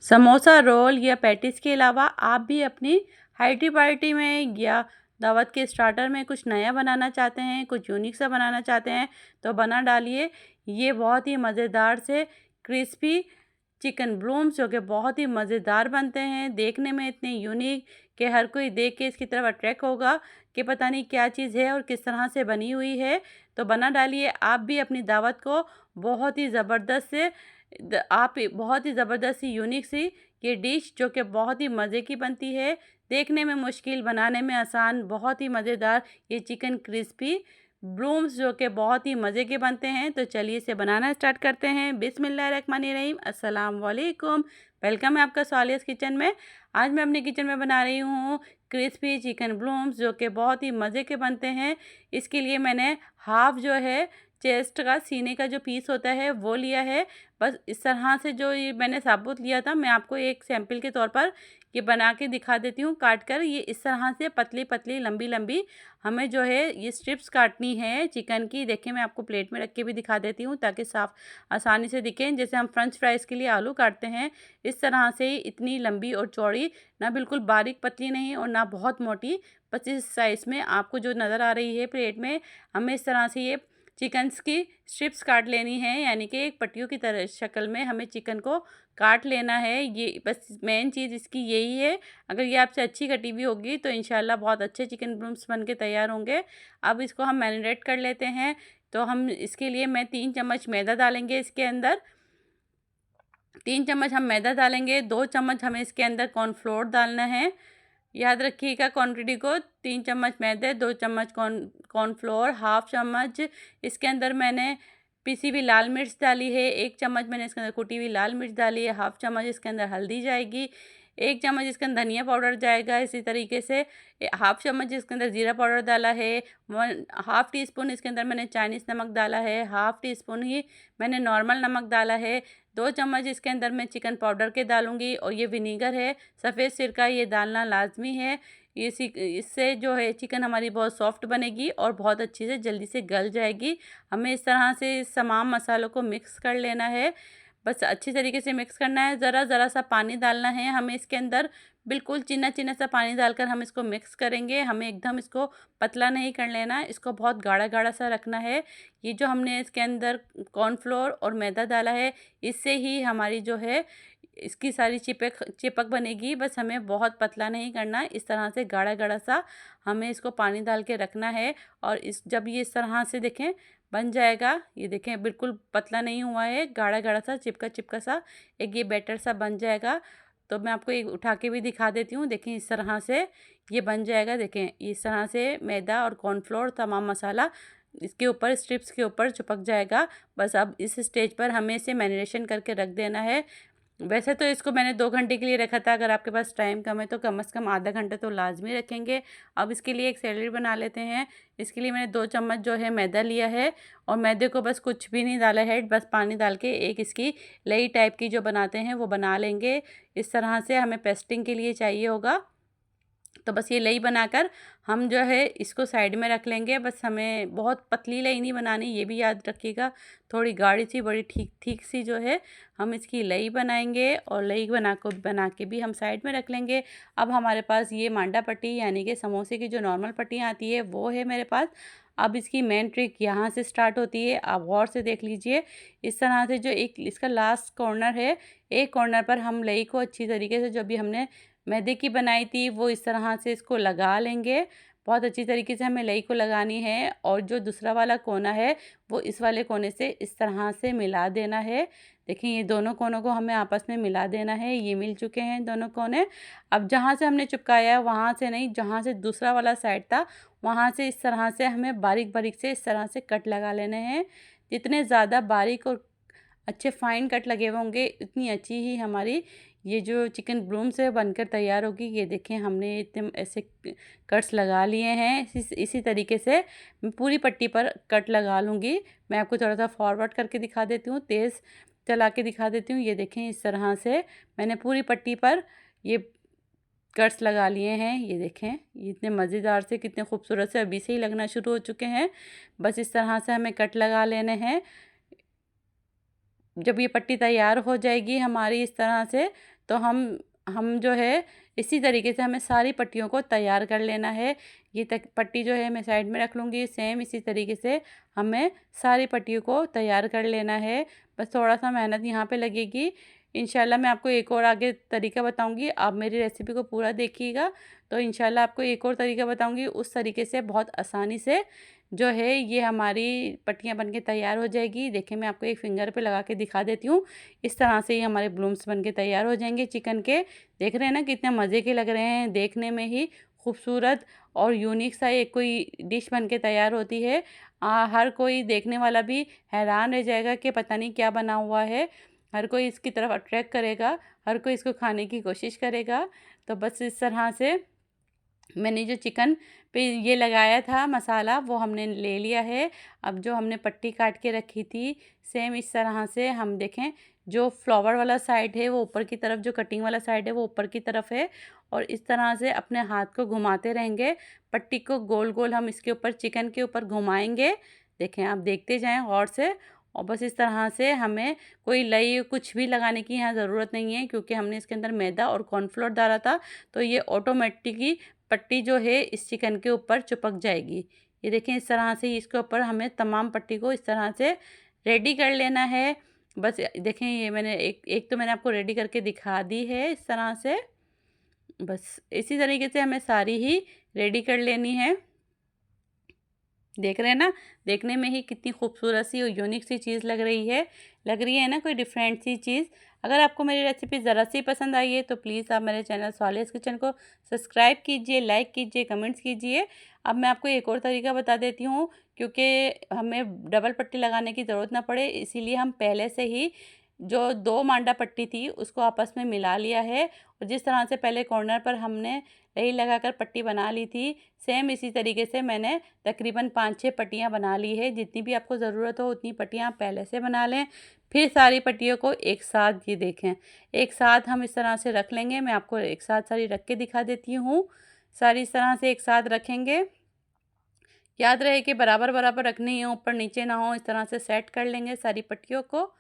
Samosa, role या patties के अलावा आप भी अपनी हाइटी पार्टी में या दावत के स्टार्टर में कुछ नया बनाना चाहते हैं, कुछ यूनिक सा बनाना चाहते हैं, तो बना डालिए ये बहुत ही मज़ेदार से क्रिस्पी चिकन ब्लूम्स, जो कि बहुत ही मज़ेदार बनते हैं, देखने में इतने यूनिक कि हर कोई देख के इसकी तरफ अट्रैक्ट होगा कि पता नहीं क्या चीज़ है और किस तरह से बनी हुई है। तो बना डालिए आप भी अपनी दावत को बहुत ही ज़बरदस्त से बहुत ही ज़बरदस्त सी यूनिक सी ये डिश, जो कि बहुत ही मज़े की बनती है, देखने में मुश्किल, बनाने में आसान, बहुत ही मज़ेदार ये चिकन क्रिस्पी ब्लूम्स, जो कि बहुत ही मज़े के बनते हैं। तो चलिए इसे बनाना स्टार्ट करते हैं। बिस्मिल्लाहिर्रहमानिर्रहीम, अस्सलाम वालेकुम। वेलकम है आपका स्वालियस किचन में। आज मैं अपने किचन में बना रही हूँ क्रिस्पी चिकन ब्लूम्स, जो कि बहुत ही मज़े के बनते हैं। इसके लिए मैंने हाफ़ जो है चेस्ट का, सीने का जो पीस होता है वो लिया है। बस इस तरह से जो ये मैंने साबुत लिया था, मैं आपको एक सैंपल के तौर पर ये बना के दिखा देती हूँ काट कर। ये इस तरह से पतली पतली लंबी लंबी हमें जो है ये स्ट्रिप्स काटनी है चिकन की। देखिए मैं आपको प्लेट में रख के भी दिखा देती हूँ ताकि साफ आसानी से दिखें। जैसे हम फ्रेंच फ्राइज़ के लिए आलू काटते हैं, इस तरह से ही इतनी लंबी और चौड़ी, ना बिल्कुल बारीक पतली नहीं और ना बहुत मोटी, बस इस साइज़ में आपको जो नज़र आ रही है प्लेट में, हमें इस तरह से ये चिकन्स की स्ट्रिप्स काट लेनी है। यानी कि एक पट्टियों की तरह शक्ल में हमें चिकन को काट लेना है। ये बस मेन चीज़ इसकी यही है। अगर ये आपसे अच्छी कटी हुई होगी तो इंशाल्लाह बहुत अच्छे चिकन ब्लूम्स बन के तैयार होंगे। अब इसको हम मैरिनेट कर लेते हैं। तो हम इसके लिए मैं 3 चम्मच मैदा डालेंगे इसके अंदर। 3 चम्मच हम मैदा डालेंगे, 2 चम्मच हमें इसके अंदर कॉर्नफ्लोर डालना है। याद रखिएगा क्वांटिटी को, 3 चम्मच मैदे, 2 चम्मच कॉर्नफ्लोर, हाफ़ चम्मच इसके अंदर मैंने पिसी हुई लाल मिर्च डाली है, 1 चम्मच मैंने इसके अंदर कुटी हुई लाल मिर्च डाली है, हाफ़ चम्मच इसके अंदर हल्दी जाएगी, 1 चम्मच इसके अंदर धनिया पाउडर जाएगा। इसी तरीके से हाफ़ चम्मच इसके अंदर ज़ीरा पाउडर डाला है, 1 हाफ़ टी स्पून इसके अंदर मैंने चाइनीज़ नमक डाला है, हाफ़ टी स्पून ही मैंने नॉर्मल नमक डाला है, 2 चम्मच इसके अंदर मैं चिकन पाउडर के डालूँगी और ये विनीगर है, सफ़ेद सिरका ये डालना लाज़मी है। इससे जो है चिकन हमारी बहुत सॉफ्ट बनेगी और बहुत अच्छी से जल्दी से गल जाएगी। हमें इस तरह से इस तमाम मसालों को मिक्स कर लेना है। बस अच्छी तरीके से मिक्स करना है। ज़रा-ज़रा सा पानी डालना है हमें इसके अंदर, बिल्कुल चिना-चिना सा पानी डालकर हम इसको मिक्स करेंगे। हमें एकदम इसको पतला नहीं कर लेना, इसको बहुत गाढ़ा-गाढ़ा सा रखना है। ये जो हमने इसके अंदर कॉर्नफ्लोर और मैदा डाला है, इससे ही हमारी जो है इसकी सारी चिपक बनेगी। बस हमें बहुत पतला नहीं करना, इस तरह से गाढ़ा-गाढ़ा सा हमें इसको पानी डाल के रखना है। और जब ये इस तरह से देखें बन जाएगा, ये देखें बिल्कुल पतला नहीं हुआ है, गाढ़ा-गाढ़ा सा चिपका-चिपका सा एक ये बैटर सा बन जाएगा। तो मैं आपको एक उठा के भी दिखा देती हूँ। देखें इस तरह से ये बन जाएगा। देखें इस तरह से मैदा और कॉर्नफ्लोर तमाम मसाला इसके ऊपर स्ट्रिप्स के ऊपर चिपक जाएगा। बस अब इस स्टेज पर हमें इसे मैरिनेशन करके रख देना है। वैसे तो इसको मैंने 2 घंटे के लिए रखा था, अगर आपके पास टाइम कम है तो कम से कम आधा घंटा तो लाज़मी रखेंगे। अब इसके लिए एक सैलेड बना लेते हैं। इसके लिए मैंने 2 चम्मच जो है मैदा लिया है और मैदे को बस कुछ भी नहीं डाला है, बस पानी डाल के एक इसकी लेई टाइप की जो बनाते हैं वो बना लेंगे। इस तरह से हमें पेस्टिंग के लिए चाहिए होगा। तो बस ये लेई बनाकर हम जो है इसको साइड में रख लेंगे। बस हमें बहुत पतली लेई नहीं बनानी, ये भी याद रखिएगा। थोड़ी गाढ़ी सी, बड़ी ठीक ठीक सी जो है हम इसकी लेई बनाएंगे और लेई बना के भी हम साइड में रख लेंगे। अब हमारे पास ये मांडा पट्टी यानी कि समोसे की जो नॉर्मल पट्टियाँ आती है वो है मेरे पास। अब इसकी मेन ट्रिक यहाँ से स्टार्ट होती है, आप गौर से देख लीजिए। इस तरह से जो एक इसका लास्ट कॉर्नर है, एक कॉर्नर पर हम लेई को अच्छी तरीके से, जो भी हमने मैदे की बनाई थी, वो इस तरह से इसको लगा लेंगे। बहुत अच्छी तरीके से हमें लेई को लगानी है और जो दूसरा वाला कोना है वो इस वाले कोने से इस तरह से मिला देना है। देखिए ये दोनों कोनों को हमें आपस में मिला देना है। ये मिल चुके हैं दोनों कोने। अब जहाँ से हमने चिपकाया है वहाँ से नहीं, जहाँ से दूसरा वाला साइड था वहाँ से इस तरह से हमें बारीक बारीक से इस तरह से कट लगा लेने हैं। जितने ज़्यादा बारीक और अच्छे फाइन कट लगे हुए होंगे इतनी अच्छी ही हमारी ये जो चिकन ब्लूम्स है बनकर तैयार होगी। ये देखें हमने इतने ऐसे कट्स लगा लिए हैं। इसी तरीके से मैं पूरी पट्टी पर कट लगा लूँगी। मैं आपको थोड़ा सा फॉरवर्ड करके दिखा देती हूँ, तेज़ चला के दिखा देती हूँ। ये देखें इस तरह से मैंने पूरी पट्टी पर ये कट्स लगा लिए हैं। ये देखें ये इतने मज़ेदार से, कितने खूबसूरत से अभी से ही लगना शुरू हो चुके हैं। बस इस तरह से हमें कट लगा लेने हैं। जब ये पट्टी तैयार हो जाएगी हमारी इस तरह से, तो हम जो है इसी तरीके से हमें सारी पट्टियों को तैयार कर लेना है। ये तक पट्टी जो है मैं साइड में रख लूँगी। सेम इसी तरीके से हमें सारी पट्टियों को तैयार कर लेना है। बस थोड़ा-सा मेहनत यहाँ पे लगेगी। इंशाल्लाह मैं आपको एक और आगे तरीका बताऊँगी, आप मेरी रेसिपी को पूरा देखिएगा, तो इंशाल्लाह आपको एक और तरीका बताऊँगी, उस तरीके से बहुत आसानी से जो है ये हमारी पट्टियाँ बन के तैयार हो जाएगी। देखिए मैं आपको एक फिंगर पे लगा के दिखा देती हूँ। इस तरह से ये हमारे ब्लूम्स बन के तैयार हो जाएंगे चिकन के। देख रहे हैं ना कितने मज़े के लग रहे हैं, देखने में ही खूबसूरत और यूनिक सा एक कोई डिश बन के तैयार होती है। हर कोई देखने वाला भी हैरान रह जाएगा कि पता नहीं क्या बना हुआ है। हर कोई इसकी तरफ अट्रैक्ट करेगा, हर कोई इसको खाने की कोशिश करेगा। तो बस इस तरह से मैंने जो चिकन पे ये लगाया था मसाला वो हमने ले लिया है। अब जो हमने पट्टी काट के रखी थी सेम इस तरह से हम देखें, जो फ्लावर वाला साइड है वो ऊपर की तरफ, जो कटिंग वाला साइड है वो ऊपर की तरफ है, और इस तरह से अपने हाथ को घुमाते रहेंगे। पट्टी को गोल गोल हम इसके ऊपर चिकन के ऊपर घुमाएंगे। देखें आप देखते जाएं गौर से। और बस इस तरह से हमें कोई लई कुछ भी लगाने की यहाँ ज़रूरत नहीं है, क्योंकि हमने इसके अंदर मैदा और कॉर्नफ्लोर डाला था, तो ये ऑटोमेटिकली पट्टी जो है इस चिकन के ऊपर चिपक जाएगी। ये देखें इस तरह से इसके ऊपर हमें तमाम पट्टी को इस तरह से रेडी कर लेना है। बस देखें ये मैंने एक तो मैंने आपको रेडी करके दिखा दी है इस तरह से। बस इसी तरीके से हमें सारी ही रेडी कर लेनी है। देख रहे हैं ना, देखने में ही कितनी खूबसूरत सी और यूनिक सी चीज़ लग रही है ना, कोई डिफरेंट सी चीज़। अगर आपको मेरी रेसिपी ज़रा सी पसंद आई है तो प्लीज़ आप मेरे चैनल स्वालियाज़ किचन को सब्सक्राइब कीजिए, लाइक कीजिए, कमेंट्स कीजिए। अब मैं आपको एक और तरीका बता देती हूँ, क्योंकि हमें डबल पट्टी लगाने की ज़रूरत ना पड़े, इसीलिए हम पहले से ही जो 2 मांडा पट्टी थी उसको आपस में मिला लिया है। और जिस तरह से पहले कॉर्नर पर हमने रही लगाकर पट्टी बना ली थी, सेम इसी तरीके से मैंने तकरीबन 5-6 पट्टियाँ बना ली है। जितनी भी आपको ज़रूरत हो उतनी पट्टियाँ आप पहले से बना लें। फिर सारी पट्टियों को एक साथ, ये देखें, एक साथ हम इस तरह से रख लेंगे। मैं आपको एक साथ सारी रख के दिखा देती हूँ। सारी इस तरह से एक साथ रखेंगे। याद रहे कि बराबर बराबर रखनी है, ऊपर नीचे ना हो। इस तरह से सेट कर लेंगे सारी पट्टियों को।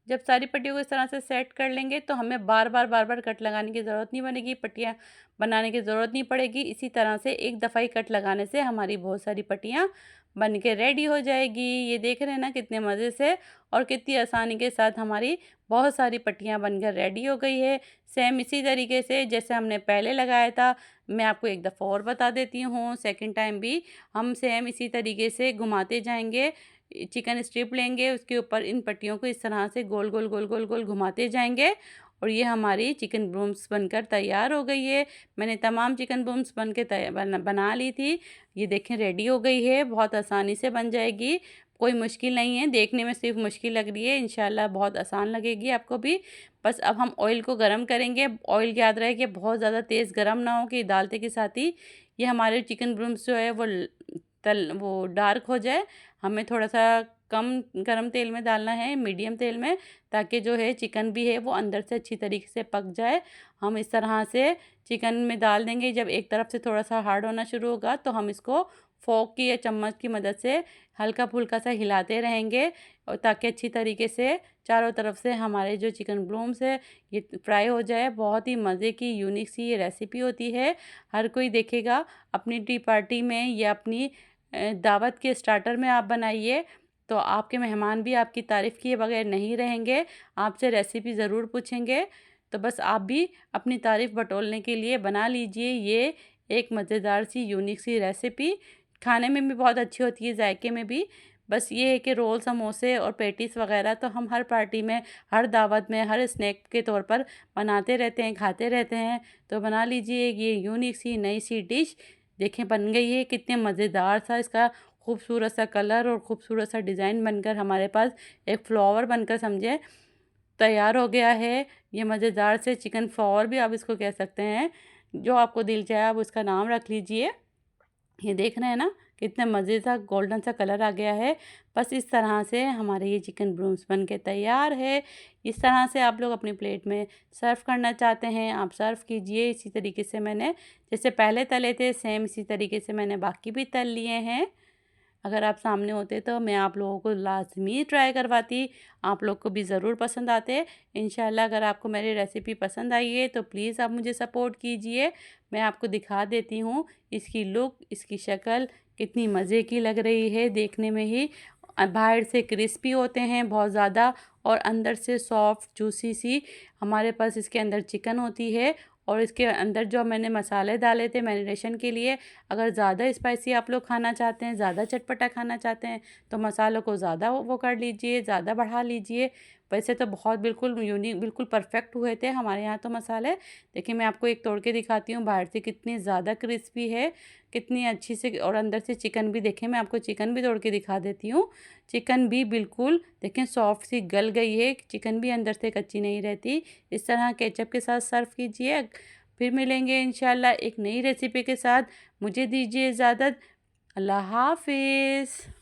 जब सारी पट्टियों को इस तरह से सेट कर लेंगे तो हमें बार बार कट लगाने की ज़रूरत नहीं बनेगी, पट्टियाँ बनाने की ज़रूरत नहीं पड़ेगी। इसी तरह से एक दफ़ा ही कट लगाने से हमारी बहुत सारी पट्टियाँ बन के रेडी हो जाएगी। ये देख रहे हैं ना कितने मज़े से और कितनी आसानी के साथ हमारी बहुत सारी पट्टियाँ बनकर रेडी हो गई है। सेम इसी तरीके से जैसे हमने पहले लगाया था, मैं आपको एक दफ़ा और बता देती हूँ, सेकंड टाइम भी हम सेम इसी तरीके से घुमाते जाएंगे। चिकन स्ट्रिप लेंगे, उसके ऊपर इन पट्टियों को इस तरह से गोल गोल गोल गोल गोल घुमाते जाएंगे और ये हमारी चिकन ब्रूम्स बनकर तैयार हो गई है। मैंने तमाम चिकन ब्रूम्स बन के बना ली थी। ये देखें रेडी हो गई है, बहुत आसानी से बन जाएगी, कोई मुश्किल नहीं है। देखने में सिर्फ मुश्किल लग रही है, इंशाल्लाह बहुत आसान लगेगी आपको भी। बस अब हम ऑयल को गर्म करेंगे। ऑयल याद रहे कि बहुत ज़्यादा तेज़ गर्म ना हो कि डालते के साथ ही ये हमारे चिकन ब्रूम्स जो है वो डार्क हो जाए। हमें थोड़ा सा कम गरम तेल में डालना है, मीडियम तेल में, ताकि जो है चिकन भी है वो अंदर से अच्छी तरीके से पक जाए। हम इस तरह से चिकन में डाल देंगे। जब एक तरफ से थोड़ा सा हार्ड होना शुरू होगा तो हम इसको फोक की या चम्मच की मदद से हल्का फुल्का सा हिलाते रहेंगे, और ताकि अच्छी तरीके से चारों तरफ से हमारे जो चिकन ब्रूम्स है ये फ्राई हो जाए। बहुत ही मज़े की यूनिक सी ये रेसिपी होती है। हर कोई देखेगा। अपनी टी पार्टी में या अपनी दावत के स्टार्टर में आप बनाइए तो आपके मेहमान भी आपकी तारीफ़ किए बगैर नहीं रहेंगे, आपसे रेसिपी ज़रूर पूछेंगे। तो बस आप भी अपनी तारीफ़ बटोरने के लिए बना लीजिए ये एक मज़ेदार सी यूनिक सी रेसिपी। खाने में भी बहुत अच्छी होती है, जायके में भी। बस ये है कि रोल, समोसे और पेटीज़ वग़ैरह तो हम हर पार्टी में, हर दावत में, हर स्नैक के तौर पर बनाते रहते हैं, खाते रहते हैं। तो बना लीजिए ये यूनिक सी नई सी डिश। देखें बन गई है, कितने मज़ेदार सा इसका खूबसूरत सा कलर और खूबसूरत सा डिज़ाइन बनकर हमारे पास एक फ्लावर बनकर समझे तैयार हो गया है। ये मज़ेदार से चिकन फ्लावर भी आप इसको कह सकते हैं, जो आपको दिल चाहे आप उसका नाम रख लीजिए। ये देख रहे हैं ना कितने मज़े सा गोल्डन सा कलर आ गया है। बस इस तरह से हमारे ये चिकन ब्रूम्स बन के तैयार है। इस तरह से आप लोग अपनी प्लेट में सर्व करना चाहते हैं आप सर्व कीजिए। इसी तरीके से मैंने जैसे पहले तले थे सेम इसी तरीके से मैंने बाकी भी तल लिए हैं। अगर आप सामने होते तो मैं आप लोगों को लाज़मी ट्राई करवाती, आप लोग को भी ज़रूर पसंद आते। इंशाल्लाह अगर आपको मेरी रेसिपी पसंद आई है तो प्लीज़ आप मुझे सपोर्ट कीजिए। मैं आपको दिखा देती हूँ इसकी लुक, इसकी शक्ल कितनी मज़े की लग रही है देखने में ही। बाहर से क्रिस्पी होते हैं बहुत ज़्यादा और अंदर से सॉफ्ट जूसी सी हमारे पास इसके अंदर चिकन होती है। और इसके अंदर जो मैंने मसाले डाले थे मैरिनेशन के लिए, अगर ज़्यादा स्पाइसी आप लोग खाना चाहते हैं, ज़्यादा चटपटा खाना चाहते हैं तो मसालों को ज़्यादा वो कर लीजिए, ज़्यादा बढ़ा लीजिए। वैसे तो बहुत बिल्कुल यूनिक बिल्कुल परफेक्ट हुए थे हमारे यहाँ तो मसाले। देखिए मैं आपको एक तोड़ के दिखाती हूँ, बाहर से कितनी ज़्यादा क्रिस्पी है, कितनी अच्छी से, और अंदर से चिकन भी देखें, मैं आपको चिकन भी तोड़ के दिखा देती हूँ। चिकन भी बिल्कुल देखें सॉफ्ट सी गल गई है, चिकन भी अंदर से कच्ची नहीं रहती। इस तरह केचप के साथ सर्व कीजिए। फिर मिलेंगे इंशाल्लाह एक नई रेसिपी के साथ। मुझे दीजिए इजाज़त। अल्लाह हाफ़िज़।